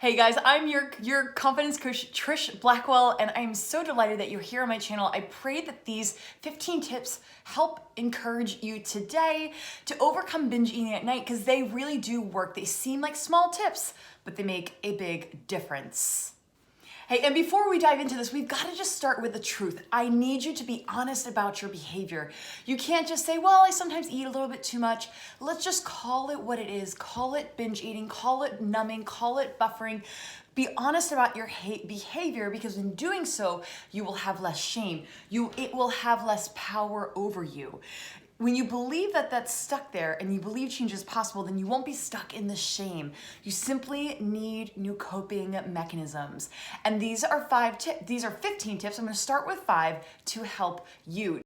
Hey guys, I'm your confidence coach, Trish Blackwell, and I'm so delighted that you're here on my channel. I pray that these 15 tips help encourage you today to overcome binge eating at night, because they really do work. They seem like small tips, but they make a big difference. Hey, and before we dive into this, we've got to just start with the truth. I need you to be honest about your behavior. You can't just say, well, I sometimes eat a little bit too much. Let's just call it what it is. Call it binge eating, call it numbing, call it buffering. Be honest about your behavior, because in doing so, you will have less shame. It will have less power over you. When you believe that that's stuck there and you believe change is possible, then you won't be stuck in the shame. You simply need new coping mechanisms. And these are 15 tips. I'm going to start with 5 to help you.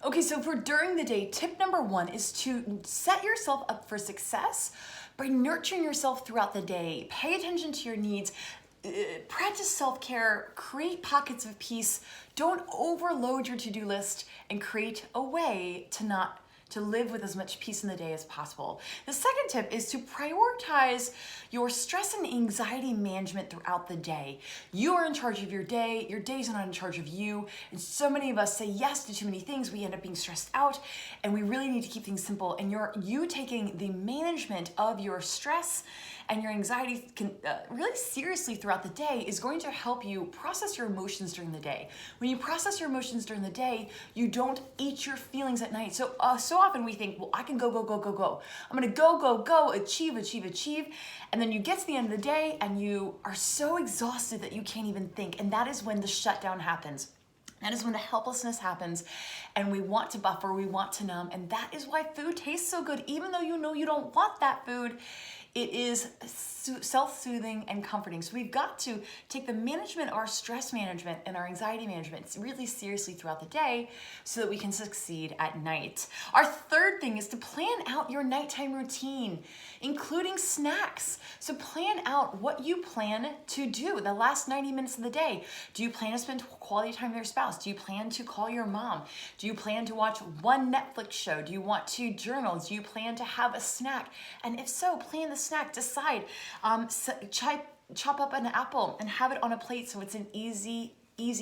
Okay, so for during the day, tip number 1 is to set yourself up for success by nurturing yourself throughout the day. Pay attention to your needs. Practice self-care, create pockets of peace, don't overload your to-do list, and create a way to live with as much peace in the day as possible. The second tip is to prioritize your stress and anxiety management throughout the day. You are in charge of your day. Your days are not in charge of you. And so many of us say yes to too many things. We end up being stressed out, and we really need to keep things simple. And you taking the management of your stress and your anxiety really seriously throughout the day is going to help you process your emotions during the day. When you process your emotions during the day, you don't eat your feelings at night. So often we think, well, I can go. I'm gonna go, achieve. And then you get to the end of the day and you are so exhausted that you can't even think. And that is when the shutdown happens. That is when the helplessness happens, and we want to buffer, we want to numb, and that is why food tastes so good. Even though you know you don't want that food, it is self-soothing and comforting. So we've got to take the management of our stress management and our anxiety management really seriously throughout the day so that we can succeed at night. Our third thing is to plan out your nighttime routine, including snacks. So plan out what you plan to do the last 90 minutes of the day. Do you plan to spend quality time with your spouse? Do you plan to call your mom? Do you plan to watch one Netflix show? Do you want to journal? Do you plan to have a snack? And if so, plan the snack. Decide. Chop up an apple and have it on a plate so it's an easy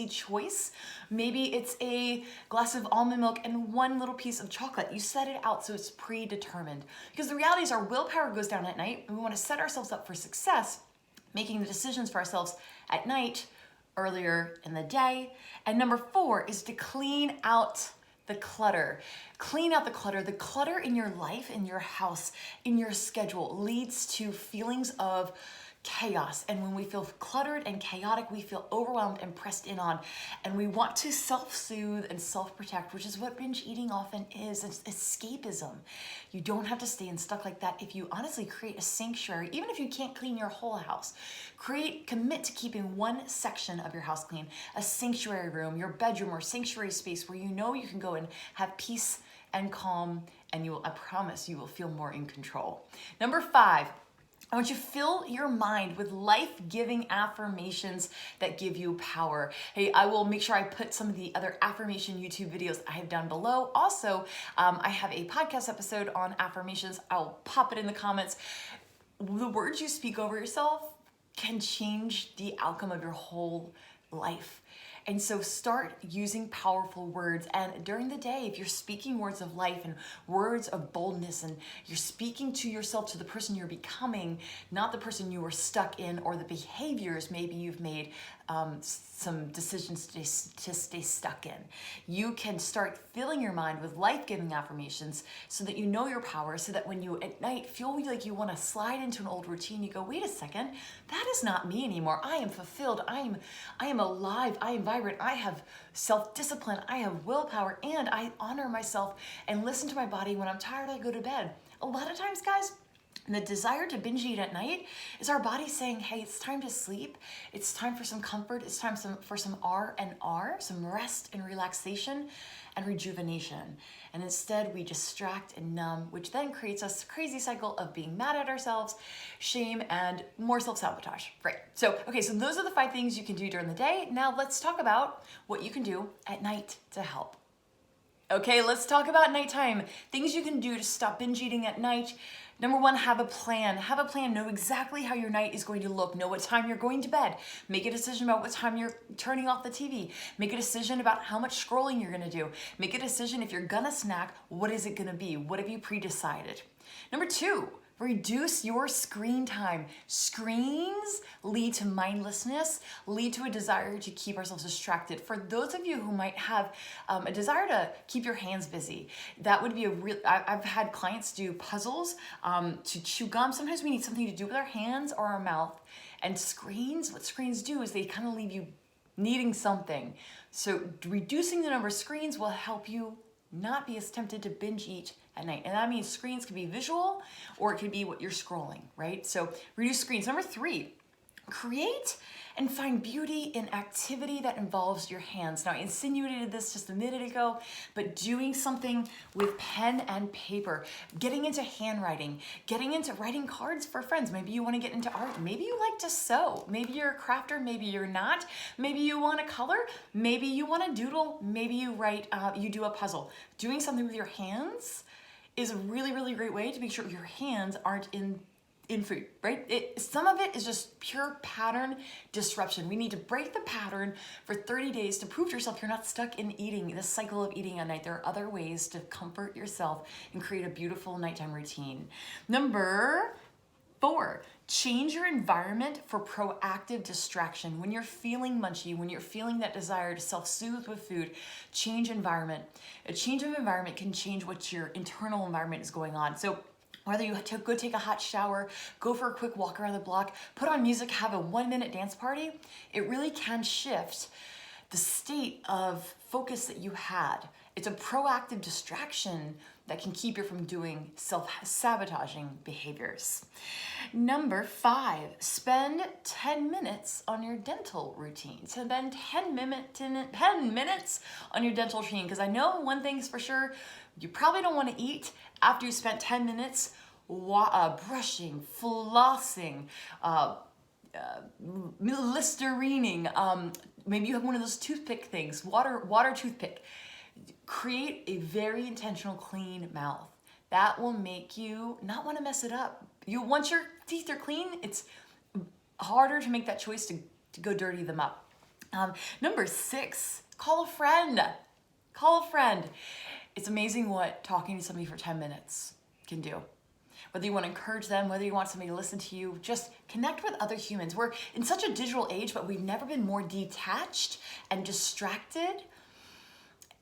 choice. Maybe it's a glass of almond milk and one little piece of chocolate. You set it out so it's predetermined. Because the reality is our willpower goes down at night, and we want to set ourselves up for success, making the decisions for ourselves at night, earlier in the day. And number 4 is to clean out the clutter. Clean out the clutter. The clutter in your life, in your house, in your schedule leads to feelings of chaos. And when we feel cluttered and chaotic, we feel overwhelmed and pressed in on. And we want to self-soothe and self-protect, which is what binge eating often is. It's escapism. You don't have to stay stuck like that if you honestly create a sanctuary. Even if you can't clean your whole house, commit to keeping one section of your house clean, a sanctuary room, your bedroom, or sanctuary space where you know you can go and have peace and calm, and I promise you will feel more in control. Number 5, I want you to fill your mind with life-giving affirmations that give you power. Hey, I will make sure I put some of the other affirmation YouTube videos I have done below. Also, I have a podcast episode on affirmations. I'll pop it in the comments. The words you speak over yourself can change the outcome of your whole life. And so start using powerful words. And during the day, if you're speaking words of life and words of boldness, and you're speaking to yourself, to the person you're becoming, not the person you were stuck in or the behaviors maybe you've made some decisions to stay stuck in. You can start filling your mind with life-giving affirmations so that you know your power, so that when you at night feel like you want to slide into an old routine, you go, wait a second, that is not me anymore. I am fulfilled. I am alive. I am vibrant. I have self-discipline. I have willpower, and I honor myself and listen to my body. When I'm tired, I go to bed. A lot of times, guys, the desire to binge eat at night is our body saying, hey, it's time to sleep. It's time for some comfort. It's time for some R&R, some rest and relaxation and rejuvenation. And instead we distract and numb, which then creates a crazy cycle of being mad at ourselves, shame, and more self-sabotage. Right. So those are the 5 things you can do during the day. Now let's talk about what you can do at night to help. Okay, let's talk about nighttime. Things you can do to stop binge eating at night. Number one, have a plan. Have a plan. Know exactly how your night is going to look. Know what time you're going to bed. Make a decision about what time you're turning off the TV. Make a decision about how much scrolling you're gonna do. Make a decision if you're gonna snack, what is it gonna be? What have you pre-decided? Number two, reduce your screen time. Screens lead to mindlessness, lead to a desire to keep ourselves distracted. For those of you who might have a desire to keep your hands busy, that would be a real, I've had clients do puzzles to chew gum. Sometimes we need something to do with our hands or our mouth. And screens, what screens do is they kind of leave you needing something. So reducing the number of screens will help you not be as tempted to binge eat at night. And that means screens can be visual or it could be what you're scrolling, right? So reduce screens. Number three, create and find beauty in activity that involves your hands. Now, I insinuated this just a minute ago, but doing something with pen and paper, getting into handwriting, getting into writing cards for friends. Maybe you want to get into art. Maybe you like to sew. Maybe you're a crafter. Maybe you're not. Maybe you want to color. Maybe you want to doodle. Maybe you write, you do a puzzle. Doing something with your hands is a really, really great way to make sure your hands aren't in food, right? Some of it is just pure pattern disruption. We need to break the pattern for 30 days to prove to yourself you're not stuck in eating, this cycle of eating at night. There are other ways to comfort yourself and create a beautiful nighttime routine. Number four, change your environment for proactive distraction. When you're feeling munchy, when you're feeling that desire to self-soothe with food, change environment. A change of environment can change what your internal environment is going on. So whether you go take a hot shower, go for a quick walk around the block, put on music, have a 1-minute dance party, it really can shift the state of focus that you had. It's a proactive distraction that can keep you from doing self-sabotaging behaviors. Number five, spend 10 minutes on your dental routine. Spend 10 minutes on your dental routine, because I know one thing's for sure, you probably don't want to eat after you spent 10 minutes brushing, flossing, Listerining. Maybe you have one of those toothpick things, water toothpick. Create a very intentional clean mouth. That will make you not want to mess it up. Once your teeth are clean, it's harder to make that choice to go dirty them up. Number six, call a friend. Call a friend. It's amazing what talking to somebody for 10 minutes can do. Whether you want to encourage them, whether you want somebody to listen to you, just connect with other humans. We're in such a digital age, but we've never been more detached and distracted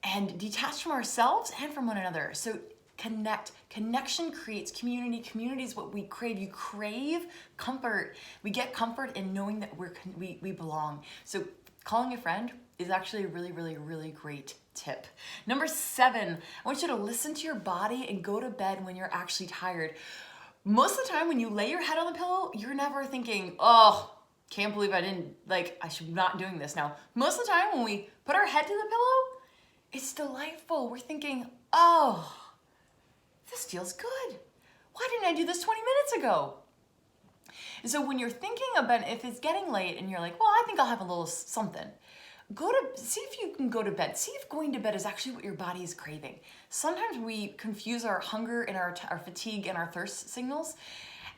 and detached from ourselves and from one another. So connect. Connection creates community. Community is what we crave. You crave comfort. We get comfort in knowing that we belong. So calling a friend is actually a really, really, really great tip. Number seven, I want you to listen to your body and go to bed when you're actually tired. Most of the time when you lay your head on the pillow, you're never thinking, oh, can't believe I should not doing this now. Most of the time when we put our head to the pillow, it's delightful. We're thinking, oh, this feels good. Why didn't I do this 20 minutes ago? And so when you're thinking about if it's getting late and you're like, well, I think I'll have a little something, see if you can go to bed. See if going to bed is actually what your body is craving. Sometimes we confuse our hunger and our fatigue and our thirst signals,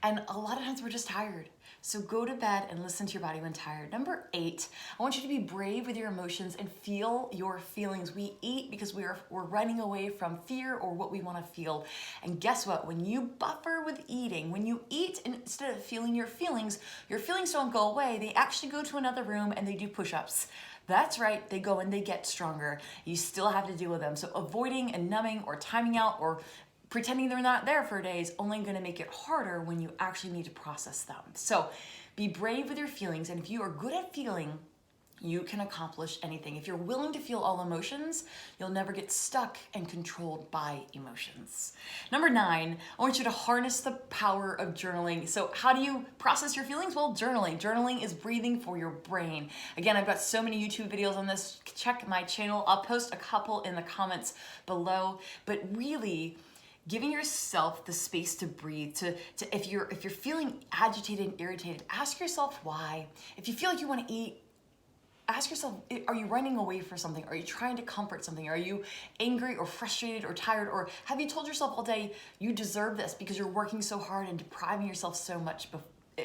and a lot of times we're just tired. So go to bed and listen to your body when tired. Number eight, I want you to be brave with your emotions and feel your feelings. We eat because we're running away from fear or what we want to feel. And guess what? When you buffer with eating, when you eat instead of feeling your feelings don't go away. They actually go to another room and they do push-ups. That's right, they go and they get stronger. You still have to deal with them. So avoiding and numbing or timing out or pretending they're not there for a day is only gonna make it harder when you actually need to process them. So be brave with your feelings, and if you are good at feeling, you can accomplish anything. If you're willing to feel all emotions, you'll never get stuck and controlled by emotions. Number nine, I want you to harness the power of journaling. So how do you process your feelings? Well, journaling. Journaling is breathing for your brain. Again, I've got so many YouTube videos on this. Check my channel. I'll post a couple in the comments below, but really, giving yourself the space to breathe, to if you're feeling agitated and irritated, ask yourself why. If you feel like you want to eat, ask yourself, are you running away from something? Are you trying to comfort something? Are you angry or frustrated or tired? Or have you told yourself all day, you deserve this because you're working so hard and depriving yourself so much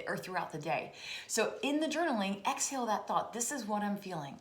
or throughout the day? So in the journaling, exhale that thought. This is what I'm feeling.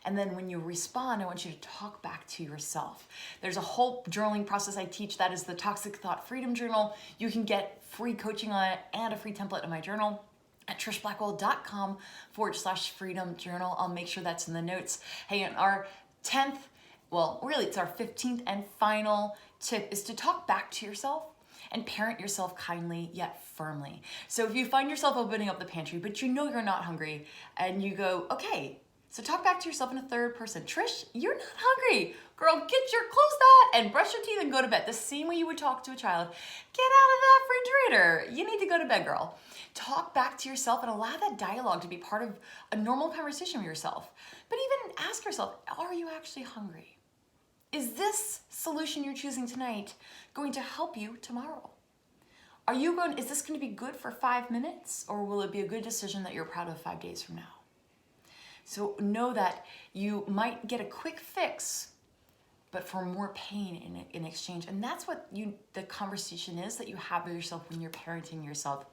And then when you respond, I want you to talk back to yourself. There's a whole journaling process I teach. That is the Toxic Thought Freedom Journal. You can get free coaching on it and a free template in my journal at trishblackwell.com/freedom journal. I'll make sure that's in the notes. Hey, and our 10th, well, really it's our 15th and final tip is to talk back to yourself and parent yourself kindly yet firmly. So if you find yourself opening up the pantry, but you know you're not hungry, and you go, okay, so talk back to yourself in a third person. Trish, you're not hungry. Girl, close that and brush your teeth and go to bed. The same way you would talk to a child. Get out of that refrigerator. You need to go to bed, girl. Talk back to yourself and allow that dialogue to be part of a normal conversation with yourself. But even ask yourself, are you actually hungry? Is this solution you're choosing tonight going to help you tomorrow? Is this going to be good for 5 minutes, or will it be a good decision that you're proud of 5 days from now? So know that you might get a quick fix, but for more pain in exchange. And that's what the conversation is that you have with yourself when you're parenting yourself.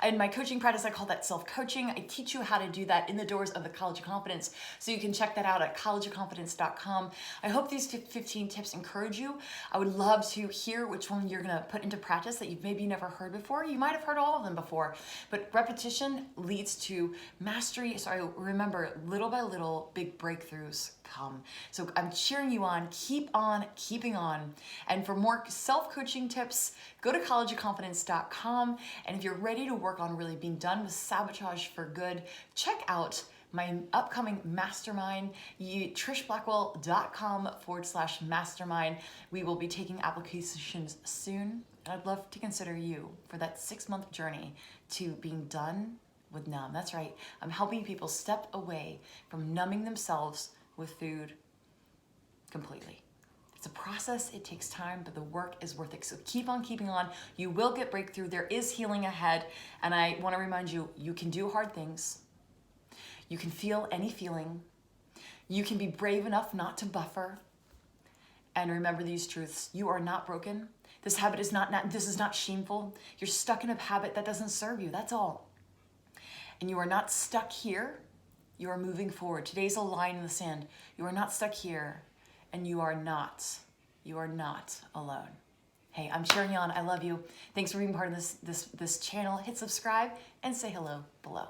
In my coaching practice, I call that self-coaching. I teach you how to do that in the doors of the College of Confidence. So you can check that out at collegeofconfidence.com. I hope these 15 tips encourage you. I would love to hear which one you're going to put into practice that you've maybe never heard before. You might have heard all of them before, but repetition leads to mastery. So remember, little by little, big breakthroughs come. So I'm cheering you on. Keep on keeping on. And for more self-coaching tips, go to collegeofconfidence.com. And if you're ready to work on really being done with sabotage for good, check out my upcoming mastermind, trishblackwell.com/mastermind. We will be taking applications soon. I'd love to consider you for that 6-month journey to being done with numb. That's right. I'm helping people step away from numbing themselves with food completely. It's a process, it takes time, but the work is worth it. So keep on keeping on. You will get breakthrough. There is healing ahead. And I want to remind you, you can do hard things. You can feel any feeling. You can be brave enough not to buffer. And remember these truths. You are not broken. This habit is this is not shameful. You're stuck in a habit that doesn't serve you. That's all. And you are not stuck here. You are moving forward. Today's a line in the sand. You are not stuck here, and you are not alone. Hey, I'm cheering you on. I love you. Thanks for being part of this channel. Hit subscribe and say hello below.